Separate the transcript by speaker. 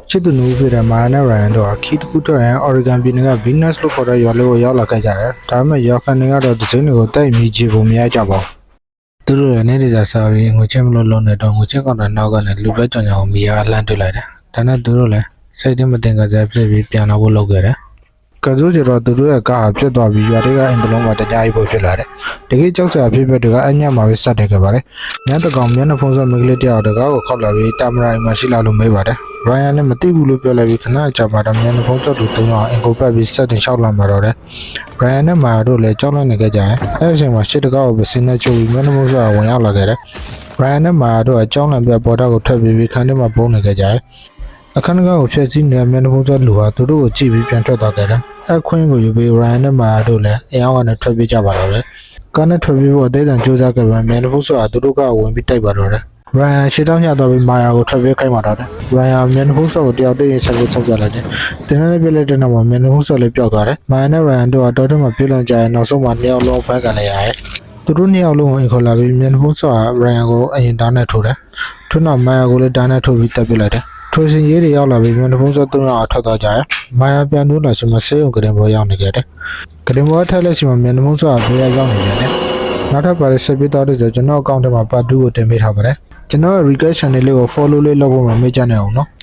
Speaker 1: ချစ်သူနူးပြတဲ့မာယာနဲ့ရိုင်တို့ခီတခုထွက်ရင်အော်ရီဂန်ပြည်နယ်က Venus လို့ခေါ်တဲ့ရွာလေးကိုရောက်လာခဲ့ကြတယ်။ဒါပေမဲ့ရောက်ခန်တွေကတော့ဒီဇင်းတွေကိုတိုက်မိကြည့်ဖို့မရကြပါဘူး။သူတို့လည်းနေကြစားပြီးငွေချင်းမလို့လုံးနေတော့ငွေချင်းကောင်တဲ့နောက်ကနေလူပဲကြောင်ကြောင်မီယာလှမ်းတွေ့လိုက်တယ်။ဒါနဲ့သူတို့လည်းစိတ်ထဲမတင်ကြကြဖြစ်ပြီးပြန်လာဖို့လုပ်ခဲ့တယ်။ကကြိုးကျတော့သူတို့ရဲ့ကားပြတ်သွားပြီးရွာတွေကအင်တလုံးမှာတကြားကြီးဖို့ဖြစ်လာတယ်။တကယ်ကြောက်စရာဖြစ်ဖြစ်တွေကအညံ့မှာပဲစတင်ခဲ့ပါတယ်။ညတကောင်မျက်နှာဖုံးစောမင်္ဂလေးတယောက်တကားကိုခောက်လာပြီးတာမရာအိမ်မှာရှိလာလို့မေးပါတယ်။ Brian လည်းမသိဘူးလို့ပြောလိုက်ပြီးခဏကြာမှတော့မျက်နှာဖုံးစောတူတုံးအောင်အင်ကိုပတ်ပြီးစတင်လျှောက်လာမှာတော့တယ်။ Brian နဲ့မာယာတို့လည်းကြောက်လန့်နေကြတယ်။အဲဒီအချိန်မှာရှစ်တကားကိုပစင်းနဲ့ချိုးပြီးမျက်နှာဖုံးစောဝင်ရောက်လာခဲ့တယ်။ Brian နဲ့မာယာတို့အကြောင်းလန့်ပြပေါ်တော့ကိုထွက်ပြီးခန်းထဲမှာပုံနေခဲ့ကြတယ်။အခန်းကကိုဖျက်ဆီးနေတဲ့မျက်နှာဖုံးစောလူဟာသူတို့ကိုကြည့်ပြီးပြန်ထွက်သွားခဲ့တယ်။အခွင့်ကိုယူပြီး Ryan နဲ့မာယာတို့လည်းအင်အားကနေထွက်ပြေးကြပါတော့တယ်။ကားနဲ့ထွက်ပြေးဖို့အသေးစိတ်စူးစမ်းခဲ့ပေမဲ့မျက်နှာဖုံးစောသူတို့ကဝင်ပြီးတိုက်ပါတော့တယ်။ Ryan ရှေ့တောင်းညသွားပြီးမာယာကိုထွက်ပြေးခိုင်းပါတော့တယ်။ Ryan မျက်နှာဖုံးစောကိုတယောက်တည်းဆက်ပြီးထုတ်ပြလိုက်တယ်။တင်းနဲ့ပြလိုက်တဲ့နောက်မှာမျက်နှာဖုံးစောလေးပျောက်သွားတယ်။မာယာနဲ့ Ryan တို့ကတော့ထဲမှာပြေးလွန်ကြရင်နောက်ဆုံးမှာနှစ်ယောက်လုံးဖမ်းကန်လိုက်ရတယ်။သူတို့နှစ်ယောက်လုံးကိုအင်ခေါ်လာပြီးမျက်နှာဖုံးစောက Ryan ကိုအရင်တောင်းနဲ့ထိုးတယ်။ထို့နောက်မာယာကိုလည်းတောင်းနဲ့ထိုးပြီးတက်ပြလိုက်တယ်။ထိုရှင်ရေးတွေရောက်လာပြီးမျက်နှာဖုံးစော၃ယောက်ထွက်သွားကြတယ်။မာယာပြန်ထိုးလာချိန်မှာဆေးရုံကရင်ပေါ်ရောက်နေခဲ့တယ်။ကရင်ပေါ်ထက်လက်ရှိမှာမျက်နှာဖုံးစောကဘေးရောက်နေပြန်တယ်။နောက်ထပ်ပါတဲ့ဆက်ပြီးတော့ကျွန်တော်အကောင့်ထဲမှာပါတူကိုတင်ပေးထားပါတယ်။ကျွန်တော်ရဲ့ request channel လေးကို follow လေးလုပ်ဖို့မမေ့ကြနဲ့အောင်နော်။